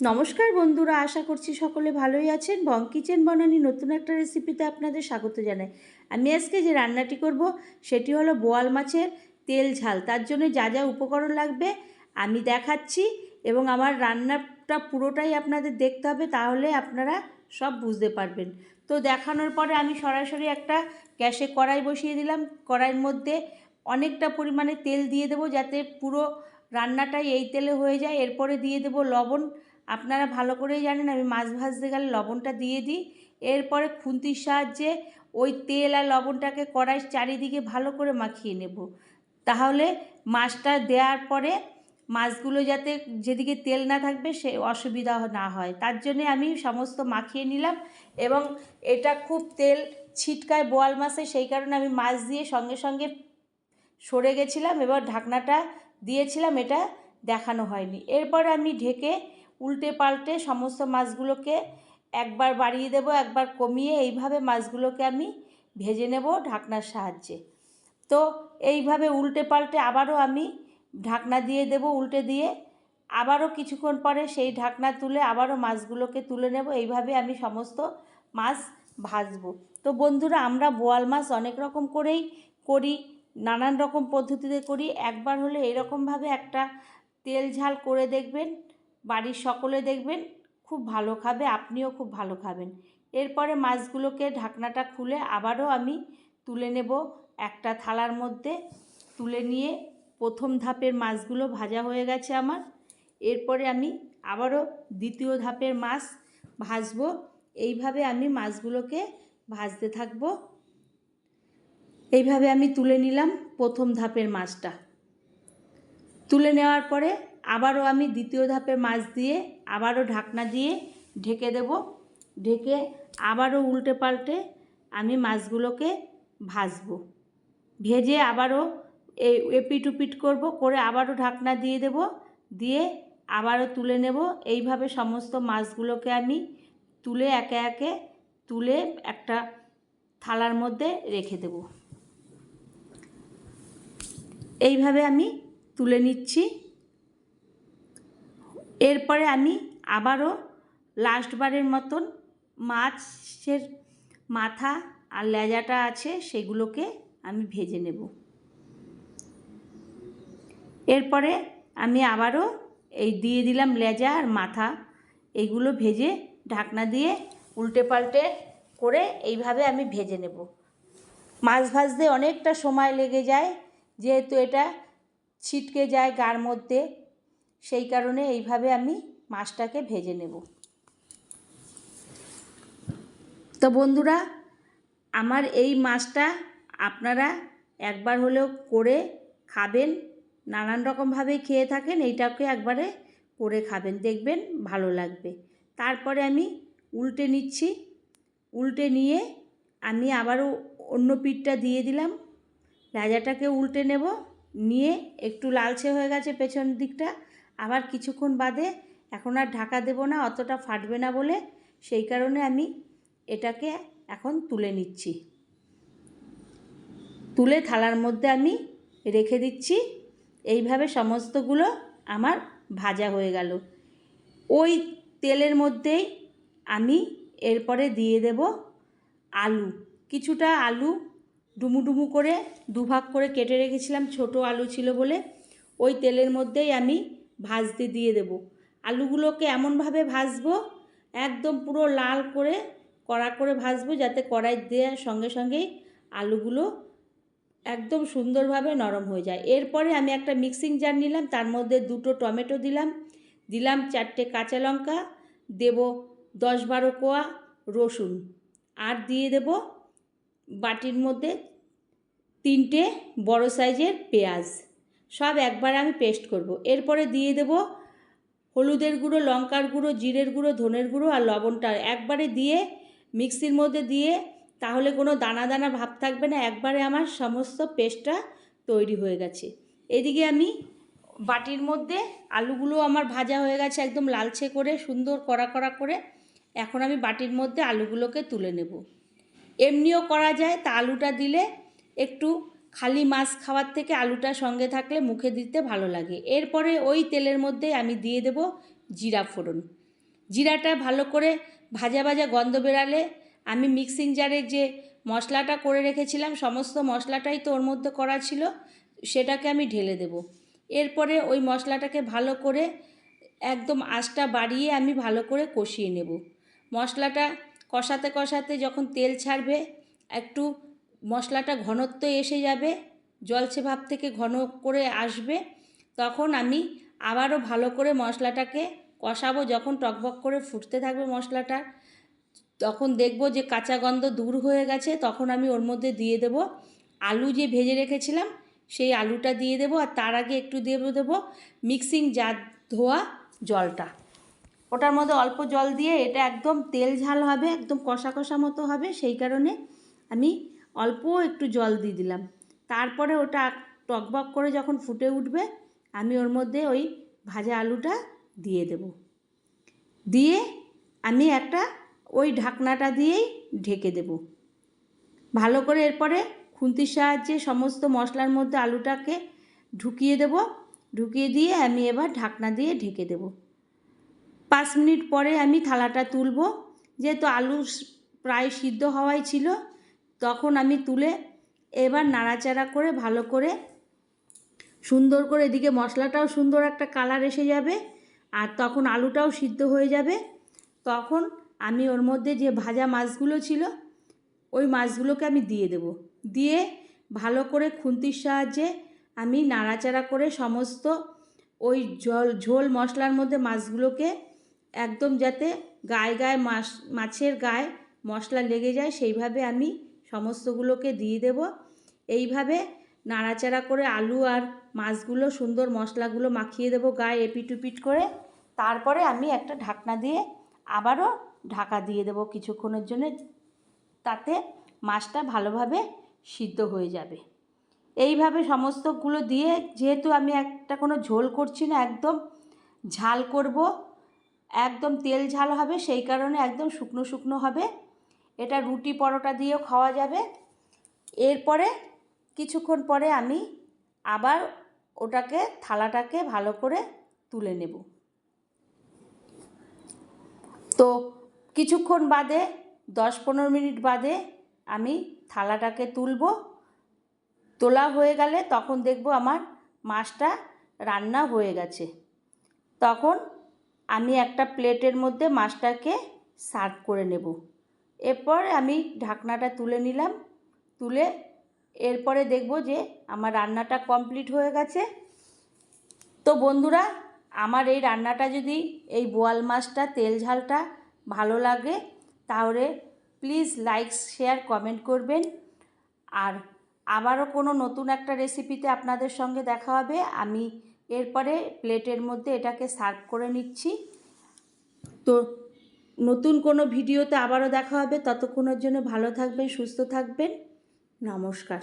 নমস্কার বন্ধুরা, আশা করছি সকলে ভালোই আছেন। বং কিচেন বনানি নতুন একটা রেসিপিতে আপনাদের স্বাগত জানাই। আমি আজকে যে রান্নাটি করব সেটি হলো বোয়াল মাছের তেল ঝাল। তার জন্য যা যা উপকরণ লাগবে আমি দেখাচ্ছি এবং আমার রান্নাটা পুরোটাই আপনাদের দেখতে হবে, তাহলে আপনারা সব বুঝতে পারবেন। তো দেখানোর পরে আমি সরাসরি একটা গ্যাসে কড়াই বসিয়ে দিলাম। কড়াইয়ের মধ্যে অনেকটা পরিমাণে তেল দিয়ে দেবো যাতে পুরো রান্নাটাই এই তেলে হয়ে যায়। এরপরে দিয়ে দেবো লবণ। আপনারা ভালো করেই জানেন আমি মাছ ভাজতে গেলে লবণটা দিয়ে দিই। এরপরে খুন্তির সাহায্যে ওই তেল আর লবণটাকে কড়াইয়ের চারিদিকে ভালো করে মাখিয়ে নেব। তাহলে মাছটা দেওয়ার পরে মাছগুলো যাতে যেদিকে তেল না থাকবে সে অসুবিধা না হয়, তার জন্যে আমি সমস্ত মাখিয়ে নিলাম। এবং এটা খুব তেল ছিটকায় বোয়াল মাছে, সেই কারণে আমি মাছ দিয়ে সঙ্গে সঙ্গে সরে গেছিলাম। এবার ঢাকনাটা দিয়েছিলাম, এটা দেখানো হয়নি। এরপরে আমি ঢেকে উল্টে পাল্টে সমস্ত মাছগুলোকে একবার বাড়িয়ে দেব, একবার কমিয়ে, এইভাবে মাছগুলোকে আমি ভেজে নেব ঢাকনার সাহায্যে। তো এইভাবে উল্টে পাল্টে আবারও আমি ঢাকনা দিয়ে দেব, উল্টে দিয়ে আবারও কিছুক্ষণ পরে সেই ঢাকনা তুলে আবারও মাছগুলোকে তুলে নেব। এইভাবে আমি সমস্ত মাছ ভাজবো। তো বন্ধুরা, আমরা বোয়াল মাছ অনেক রকম করেই করি, নানান রকম পদ্ধতিতে করি। একবার হলে এরকমভাবে একটা তেল ঝাল করে দেখবেন, বাড়ির সকলে দেখবেন খুব ভালো খাবে, আপনিও খুব ভালো খাবেন। এরপরে মাছগুলোকে ঢাকনাটা খুলে আবারও আমি তুলে নেব একটা থালার মধ্যে। তুলে নিয়ে প্রথম ধাপের মাছগুলো ভাজা হয়ে গেছে আমার। এরপরে আমি আবারও দ্বিতীয় ধাপের মাছ ভাজবো। এইভাবে আমি মাছগুলোকে ভাজতে থাকবো। এইভাবে আমি তুলে নিলাম প্রথম ধাপের মাছটা। তুলে নেওয়ার পরে আবারও আমি দ্বিতীয় ধাপের মাছ দিয়ে আবারও ঢাকনা দিয়ে ঢেকে দেব। ঢেকে আবারও উল্টে পাল্টে আমি মাছগুলোকে ভাজবো। ভেজে আবারও এপিট উপিট করবো, করে আবারও ঢাকনা দিয়ে দেব, দিয়ে আবারও তুলে নেব। এইভাবে সমস্ত মাছগুলোকে আমি তুলে একে একে তুলে একটা থালার মধ্যে রেখে দেব। এইভাবে আমি তুলে নিচ্ছি। এরপরে আমি আবারও লাস্টবারের মতন মাছের মাথা আর লেজাটা আছে সেগুলোকে আমি ভেজে নেব। এরপরে আমি আবারও এই দিয়ে দিলাম লেজা আর মাথা, এইগুলো ভেজে ঢাকনা দিয়ে উল্টে পাল্টে করে এইভাবে আমি ভেজে নেব। মাছ ভাজতে অনেকটা সময় লেগে যায়, যেহেতু এটা ছিটকে যায় গার মধ্যে, সেই কারণে এইভাবে আমি মাছটাকে ভেজে নেব। তো বন্ধুরা, আমার এই মাছটা আপনারা একবার হলেও করে খাবেন। নানান রকমভাবেই খেয়ে থাকেন, এইটাকে একবারে করে খাবেন, দেখবেন ভালো লাগবে। তারপরে আমি উল্টে নিচ্ছি। উল্টে নিয়ে আমি আবারও অন্য পিঠটা দিয়ে দিলাম। লেজাটাকে উল্টে নেব, নিয়ে একটু লালচে হয়ে গেছে পেছন দিকটা, আবার কিছুক্ষণ বাদে, এখন আর ঢাকা দেব না, অতটা ফাটবে না বলে, সেই কারণে আমি এটাকে এখন তুলে নিচ্ছি। তুলে থালার মধ্যে আমি রেখে দিচ্ছি। এইভাবে সমস্তগুলো আমার ভাজা হয়ে গেল। ওই তেলের মধ্যেই আমি এরপরে দিয়ে দেব আলু। কিছুটা আলু ডুমু ডুমু করে দুভাগ করে কেটে রেখেছিলাম, ছোট আলু ছিল বলে। ওই তেলের মধ্যেই আমি ভাজতে দিয়ে দেব। আলুগুলোকে এমনভাবে ভাজবো, একদম পুরো লাল করে কড়া করে ভাজবো, যাতে কড়াই দেওয়ার সঙ্গে সঙ্গেই আলুগুলো একদম সুন্দরভাবে নরম হয়ে যায়। এরপরে আমি একটা মিক্সিং জার নিলাম, তার মধ্যে দুটো টমেটো দিলাম, দিলাম 4টে কাঁচা লঙ্কা, দেব 10-12 কোয়া রসুন, আর দিয়ে দেব বাটির মধ্যে 3টে বড় সাইজের পেঁয়াজ। সব একবারে আমি পেস্ট করব। এরপরে দিয়ে দেব হলুদের গুঁড়ো, লঙ্কার গুঁড়ো, জিরের গুঁড়ো, ধনের গুঁড়ো আর লবণটা একবারে দিয়ে মিক্সির মধ্যে দিয়ে, তাহলে কোনো দানা দানা ভাব থাকবে না। একবারে আমার সমস্ত পেস্টটা তৈরি হয়ে গেছে। এদিকে আমি বাটির মধ্যে আলুগুলো আমার ভাজা হয়ে গেছে একদম লালচে করে, সুন্দর কড়া কড়া করে। এখন আমি বাটির মধ্যে আলুগুলোকে তুলে নেব। এমনিও করা যায়, তা আলুটা দিলে একটু খালি মাছ খাওয়ার থেকে আলুটা সঙ্গে থাকলে মুখে দিতে ভালো লাগে। এরপরে ওই তেলের মধ্যে আমি দিয়ে দেব জিরা ফোড়ন। জিরাটা ভালো করে ভাজা ভাজা গন্ধ বেরালে আমি মিক্সিং জারে যে মশলাটা করে রেখেছিলাম, সমস্ত মশলাটাই তো ওর মধ্যে করা ছিল, সেটাকে আমি ঢেলে দেব। এরপরে ওই মশলাটাকে ভালো করে একদম আঁচটা বাড়িয়ে আমি ভালো করে কষিয়ে নেব। মশলাটা কষাতে কষাতে যখন তেল ছাড়বে, একটু মশলাটা ঘনত্ব এসে যাবে, জলছে ভাব থেকে ঘন করে আসবে, তখন আমি আবারও ভালো করে মশলাটাকে কষাবো। যখন টকবক করে ফুটতে থাকবে মশলাটা, তখন দেখব যে কাঁচা গন্ধ দূর হয়ে গেছে, তখন আমি ওর মধ্যে দিয়ে দেব আলু যে ভেজে রেখেছিলাম, সেই আলুটা দিয়ে দেব। আর তার আগে একটু দিয়ে দেব মিক্সিং জার ধোয়া জলটা। ওটার মধ্যে অল্প জল দিয়ে এটা একদম তেল ঝাল হবে, একদম কষা কষা মতো হবে, সেই কারণে আমি অল্প একটু জল দিয়ে দিলাম। তারপরে ওটা টকবক করে যখন ফুটে উঠবে, আমি ওর মধ্যে ওই ভাজা আলুটা দিয়ে দেব। দিয়ে আমি একটা ওই ঢাকনাটা দিয়েই ঢেকে দেব ভালো করে। এরপরে খুন্তির সাহায্যে সমস্ত মশলার মধ্যে আলুটাকে ঢুকিয়ে দেব। ঢুকিয়ে দিয়ে আমি এবার ঢাকনা দিয়ে ঢেকে দেব। 5 মিনিট পরে আমি থালাটা তুলব। যেহেতু আলু প্রায় সিদ্ধ হওয়াই ছিল, তখন আমি তুলে এবার নাড়াচাড়া করে ভালো করে সুন্দর করে, এদিকে মশলাটাও সুন্দর একটা কালার এসে যাবে, আর তখন আলুটাও সিদ্ধ হয়ে যাবে। তখন আমি ওর মধ্যে যে ভাজা মাছগুলো ছিল, ওই মাছগুলোকে আমি দিয়ে দেব। দিয়ে ভালো করে খুন্তির সাহায্যে আমি নাড়াচাড়া করে সমস্ত ওই ঝোল মশলার মধ্যে মাছগুলোকে একদম যাতে গায়ে গায়ে মাছের গায়ে মশলা লেগে যায়, সেইভাবে আমি সমস্তগুলোকে দিয়ে দেব। এইভাবে নাড়াচাড়া করে আলু আর মাছগুলো সুন্দর মশলাগুলো মাখিয়ে দেব গায়ে এপিট উপিট করে। তারপরে আমি একটা ঢাকনা দিয়ে আবারও ঢাকা দিয়ে দেব কিছুক্ষণের জন্য, তাতে মাছটা ভালোভাবে সিদ্ধ হয়ে যাবে। এইভাবে সমস্তগুলো দিয়ে, যেহেতু আমি একটা কোনো ঝোল করছি না, একদম ঝাল করব, একদম তেল ঝাল হবে, সেই কারণে একদম শুকনো শুকনো হবে। এটা রুটি পরোটা দিয়েও খাওয়া যাবে। এরপরে কিছুক্ষণ পরে আমি আবার ওটাকে থালাটাকে ভালো করে তুলে নেব। তো কিছুক্ষণ বাদে 10-15 মিনিট বাদে আমি থালাটাকে তুলব। তোলা হয়ে গেলে তখন দেখব আমার মাছটা রান্না হয়ে গেছে। তখন আমি একটা প্লেটের মধ্যে মাছটাকে সার্ভ করে নেব। এরপর আমি ঢাকনাটা তুলে নিলাম। তুলে এরপরে দেখব যে আমার রান্নাটা কমপ্লিট হয়ে গেছে। তো বন্ধুরা, আমার এই রান্নাটা যদি, এই বোয়াল মাছটা তেল ঝালটা ভালো লাগে, তাহলে প্লিজ লাইক শেয়ার কমেন্ট করবেন। আর আবারও কোনো নতুন একটা রেসিপিতে আপনাদের সঙ্গে দেখা হবে। আমি এরপরে প্লেটের মধ্যে এটাকে সার্ভ করে নিচ্ছি। তো নতুন কোনো ভিডিওতে আবারও দেখা হবে। ততক্ষণের জন্য ভালো থাকবেন, সুস্থ থাকবেন। নমস্কার।